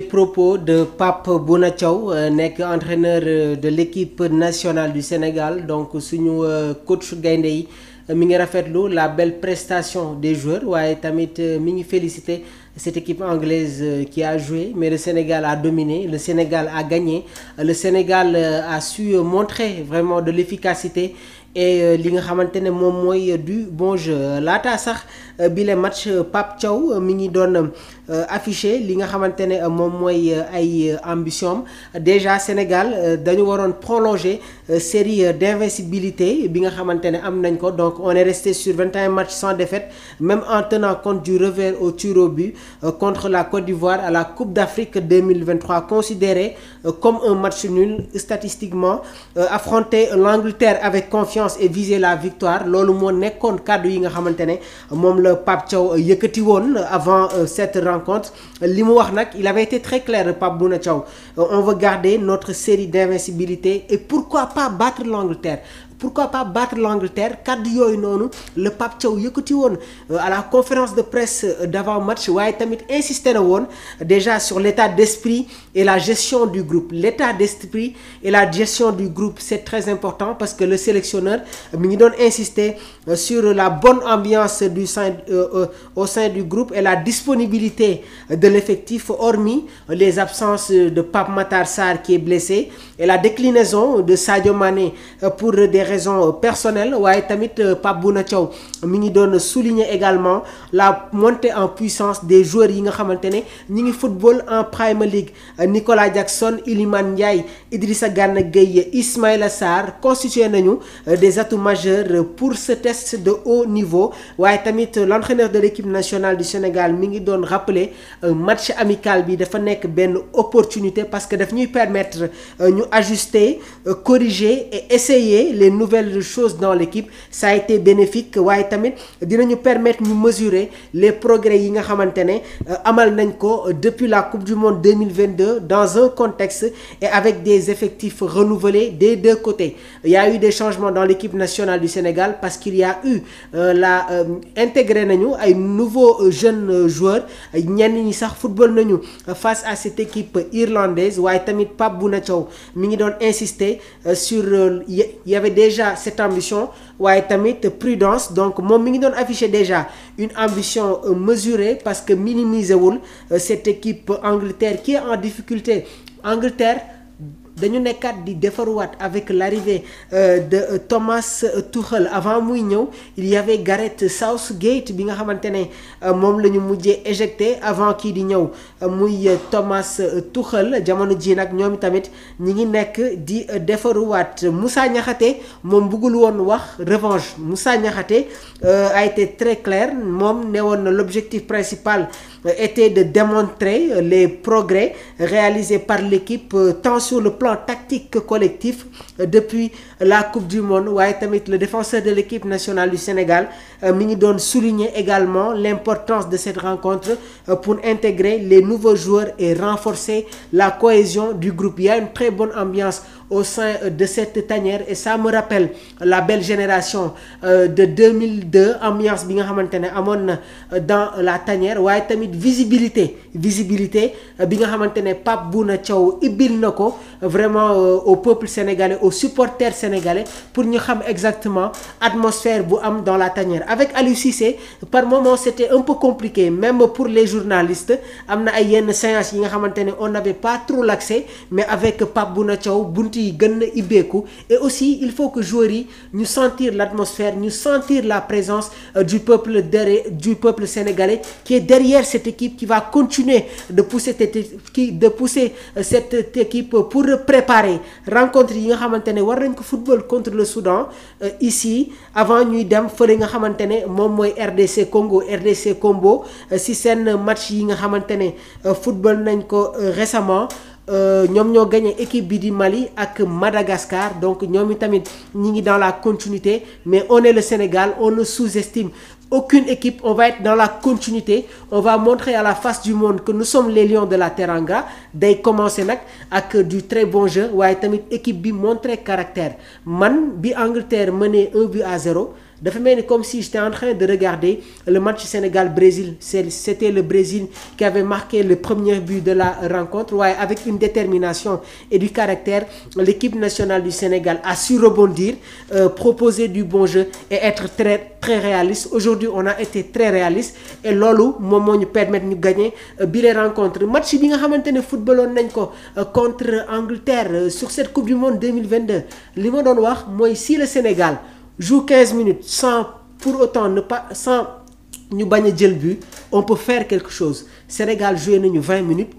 Propos de Pape Bouna Thiaw nekk entraîneur de l'équipe nationale du Sénégal donc suñu coach gaynde yi mi ngi rafetlu la belle prestation des joueurs waaye tamit mi ngi féliciter cette équipe anglaise qui a joué mais le Sénégal a dominé, le Sénégal a gagné, le Sénégal a su montrer vraiment de l'efficacité et li nga xamante ne moom mooy du bon jeu laata sax bile match Pape Thiaw mi ngi doon affiché li nga xamante ne moom mooy ay ambition déjà Sénégal dañu waroon prolonger série d'invincibilité bi nga xamante ne am nañ ko donc on est resté sur 21 matchs sans défaite même en tenant compte du revers au tir au but contre la Côte d'Ivoire à la Coupe d'Afrique 2023 considéré comme un match nul statistiquement affronter l'Angleterre avec confiance et viser la victoire loolu moo nekkoon kàddu yi nga xamante ne moom la Pape Thiaw yëkkati woon avant cette rencontre li mu wax nag il avait été très clair Pape Bouna Thiaw on veut garder notre série d'invincibilité et pourquoi pas battre l'Angleterre kàddu yooyu noonu le Pape Thiaw yëkkati woon à la conférence de presse d'avant match waaye tamit insisté na woon déjà sur l'état d'esprit et la gestion du groupe c'est très important parce que le sélectionneur mi ngi doon insister sur la bonne ambiance au sein du groupe et la disponibilité de l'effectif hormis les absences de Pape Matar Sarr qui est blessé et la déclinaison de Sadio Mané pour des raisons personnelles waaye tamit Pape Bouna Thiaw mi ngi doon souligner également la montée en puissance des joueurs yi nga xamante ne ñi ngi football en Premier League Nicolas Jackson, Iliman Ndiaye, Idrissa Gana Gueye, Ismaïla Sarr constitué nañu des atouts majeurs pour ce test de haut niveau waaye tamit l'entraîneur de l'équipe nationale du Sénégal mi ngi doon rappeler match amical bi dafa nekk benn opportunité parce que daf ñuy permettre ñu ajuster corriger et essayer les nouvelles choses dans l'équipe ça a été bénéfique waaye tamit dinañu permettre ñu mesurer les progrès yi nga xamante ne amal nañ ko depuis la Coupe du Monde 2022 dans un contexte et avec des effectifs renouvelés des deux côtés il y a eu des changements dans l'équipe nationale du Sénégal parce qu'il y a eu intégré nañu ay nouveaux jeunes joueurs ñenn ñi sax football nañu face à cette équipe irlandaise waaye tamit Pape Bouna Thiaw mi ngi doon insister sur il y avait déjà cette ambition waaye tamit prudence donc moom mi ngi doon afficher déjà une ambition mesurée parce que minimiser wul cette équipe Angleterre qui est en difficulté Angleterre dañu nekkaat di defaruwaat avec l'arrivée de Thomas Tuchel avant muy ñëw il y avait Gareth Southgate bi nga xamante ne moom la ñu mujjee éjecté avant kii di ñëw muy Thomas Tuchel jamono ji nag ñoom tamit ñi ngi nekk di defaruwaat Moussa Niakhaté moom bëggul woon wax revanche Moussa Niakhaté a été très clair moom ne woon na l'objectif principal était de démontrer les progrès réalisés par l'équipe tant sur le plan tactique que collectif depuis la Coupe du Monde waaye tamit le défenseur de l'équipe nationale du Sénégal mi ngi doon souligner également l'importance de cette rencontre pour intégrer les nouveaux joueurs et renforcer la cohésion du groupe. Il y a une très bonne ambiance au sein de cette tanière et ça me rappelle la belle génération de 2002 ambiance bi nga xamante ne amoon na dans la tanière waaye tamit visibilité bi nga xamante ne Pape Bouna Thiaw ibbil na ko vraiment au peuple sénégalais aux supporters sénégalais pour ñu xam exactement atmosphère bu am dans la tanière avec Aliou Cissé par moment c'était un peu compliqué même pour les journalistes am na ay yenn séances yi nga xamante ne on n'avait pas trop l'accès mais avec Pape Bouna Thiaw buntu yi gën na ibbeeku et aussi il faut que joueurs yi ñu sentir l'atmosphère ñu sentir la présence du peuple sénégalais qui est derrière cette équipe qui va continuer de pousser cette équipe pour préparer rencontre yi nga xamante ne war nañ ko football contre le Soudan ici avant ñuy dem fële nga xamante ne moom mooy RDC Congo si seen match yi nga xamante ne football nañ ko récemment ñoom ñoo gagné équipe bi di Mali ak Madagascar donc ñoom tamit ñi ngi dans la continuité mais on est le Sénégal on ne sous-estime aucune équipe on va être dans la continuité on va montrer à la face du monde que nous sommes les lions de la Teranga day commencer nag ak du très bon jeu waaye tamit équipe bi montrer caractère man bi Angleterre mené 1-0 dafa mel ni comme si j'étais en train de regarder le match Sénégal-Brésil. C'était le Brésil qui avait marqué le premier but de la rencontre. Ouais, avec une détermination et du caractère, l'équipe nationale du Sénégal a su rebondir, proposer du bon jeu et être très réaliste. Aujourd'hui, on a été très réaliste et loolu moom moo ñu permettre ñu gagner bi les rencontres. Match bi nga xamante ne footballoon nañ ko contre Angleterre sur cette Coupe du Monde 2022 li ma doon wax mooy si le Sénégal joue 15 minutes sans pour autant sans ñu bañ a jël but, on peut faire quelque chose. Sénégal joué nañu 20 minutes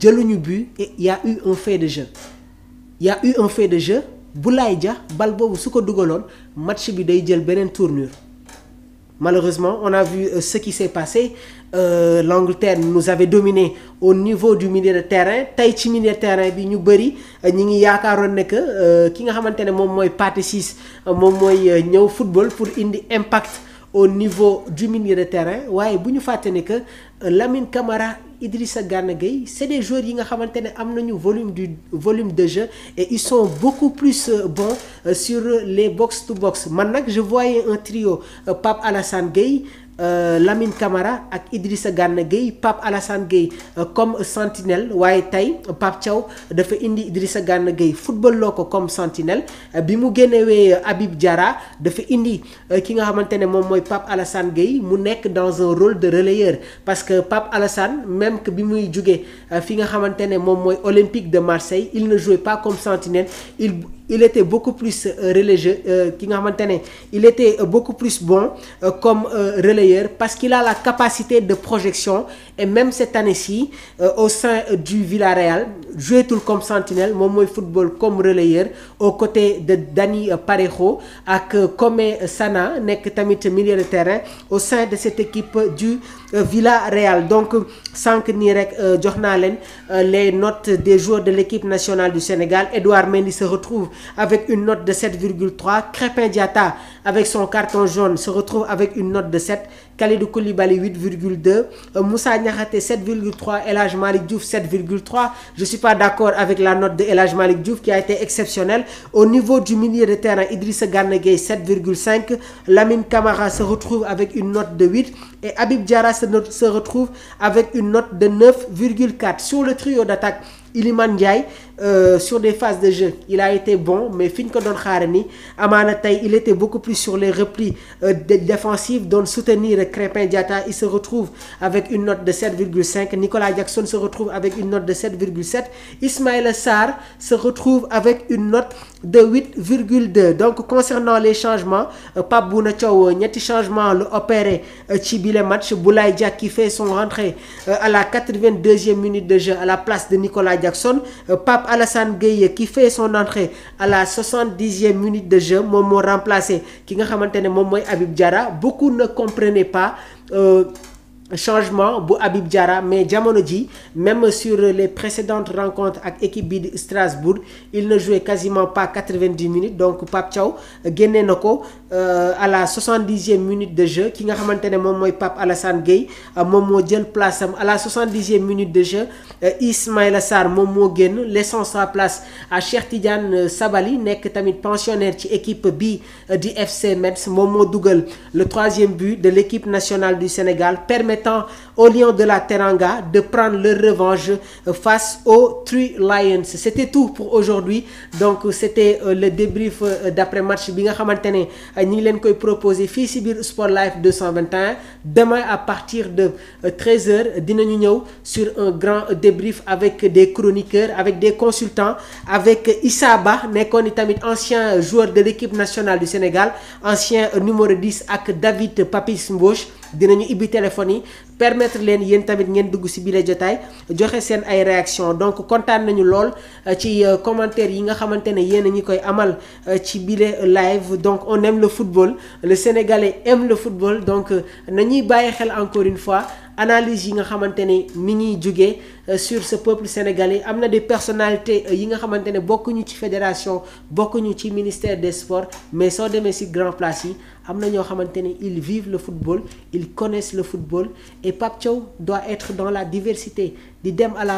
jëluñu but et il y a eu un fait de jeu. Il y a eu un fait de jeu. Boulaye Dia bal boobu su ko dugaloon match bi day jël beneen tournure. Malheureusement, on a vu ce qui s'est passé. L'Angleterre nous avait dominé au niveau du milieu de terrain. Tey ci milieu de terrain bi ñu bëri ñi ngi yaakaaroon ne que ki nga xamante ne moom mooy Pathé Ciss moom mooy ñëw football pour indi impact au niveau du milieu de terrain. Waaye bu ñu fàtte ne que Lamine Camara, Idrissa Gana Gueye, c'est des joueurs yi nga xamante ne am nañu volume de jeu et ils sont beaucoup plus bons sur les box to box. Man nag je voyais un trio Pape Alassane Gueye, Lamine Camara ak Idrissa Gana Gueye, Pape Alassane Gueye comme sentinelle. Waaye tey Pape Thiaw dafa indi Idrissa Gana Gueye football loo ko comme sentinelle. Bi mu génnewee Habib Diarra dafa indi ki nga xamante ne moom mooy Pape Alassane Gueye mu nekk dans un rôle de relayeur parce que Pape Alassane même que bi muy jóge fi nga xamante ne moom mooy Olympique de Marseille, il ne jouait pas comme sentinelle, il était beaucoup plus relayeur, ki nga xamante ne il était beaucoup plus bon comme relayeur parce qu'il a la capacité de projection. Et même cette année-ci au sein du Villarreal jouetul comme sentinelle, moom mooy football comme relayeur aux côtés de Dani Parejo ak Komé Sana nekk tamit milieu de terrain au sein de cette équipe du Villarreal. Donc sànq nii rek jox naa leen les notes des joueurs de l'équipe nationale du Sénégal. Edouard Mendy se retrouve avec une note de 7,3. Krépin Diatta avec son carton jaune se retrouve avec une note de 7. Kalidou Koulibaly 8,2. Moussa Niakhaté 7,3. El Hadj Malick Diouf 7,3. Je suis pas d'accord avec la note de El Hadj Malick Diouf qui a été exceptionnelle. Au niveau du milieu de terrain, Idrissa Gana Gueye 7,5. Lamine Camara se retrouve avec une note de 8 et Habib Diarra se retrouve avec une note de 9,4. Sur le trio d'attaque, Iliman Ndiaye sur des phases de jeu il a été bon, mais fi ñu ko doon xaare ni amaana tey il était beaucoup plus sur les replis défensifs, doon soutenir Krépin Diatta. Il se retrouve avec une note de 7,5. Nicolas Jackson se retrouve avec une note de 7,7. Ismaïla Sarr se retrouve avec une note de 8,2. Donc concernant les changements, Pape Bouna Thiaw ñetti changement lu opéré ci bile match. Boulaye Dia qui fait son rentrée à la 82e minute de jeu à la place de Nicolas Jackson. Pape Alassane Gueye qui fait son entrée à la 70e minute de jeu moom moo remplacé ki nga xamante ne moom mooy Habib Diarra. Beaucoup ne comprenaient pas changement bu Habib Diarra, mais jamono ji même sur les précédentes rencontres ak équipe bi di Strasbourg il ne jouait quasiment pas 90 minutes. Donc Pape Thiaw génne na ko à la 70e minute de jeu. Ki nga xamante ne moom mooy Pape Alassane Gueye moom moo jël place am à la 70e minute de jeu. Ismaïla Sarr moom moo génn laissant sa place à Cheikh Tidiane Sabali nekk tamit pensionnaire ci équipe bi di FC Metz. Moom moo dugal le 3e but de l'équipe nationale du Sénégal, permettant aux Lions de la Teranga de prendre leur revanche face aux Three Lions. C'était tout pour aujourd'hui. Donc c'était le débrief d'après match bi nga xamante ne ñi ngi leen koy proposer fii ci biir Sport Life 221. Demain à partir de 13h dinañu ñëw sur un grand débrief avec des chroniqueurs, avec des consultants, avec Issa Ba nekkoon tamit ancien joueur de l'équipe nationale du Sénégal, ancien numéro 10 ak David Papis Mbouch. Dinañu ibbi téléphone yi permettre leen yéen tamit ngeen dugg ci bile jotaay joxe seen ay réaction. Donc kontaan nañu lool ci commentaire yi nga xamante ne yéen a ñi koy amal ci bile live. Donc on aime le football, le Sénégalais aime le football. Donc nañuy bàyyi xel encore une fois analyse yi nga xamante ne mi ngi jógee sur ce peuple sénégalais. Am na des personnalités yi nga xamante ne bokkuñu ci fédération, bokkuñu ci ministère des sports, mais soo demee ci grand place yi am na ñoo xamante ne ils vivent le football, ils connaissent le football. Et Pape Thiaw doit être dans la diversité di dem à la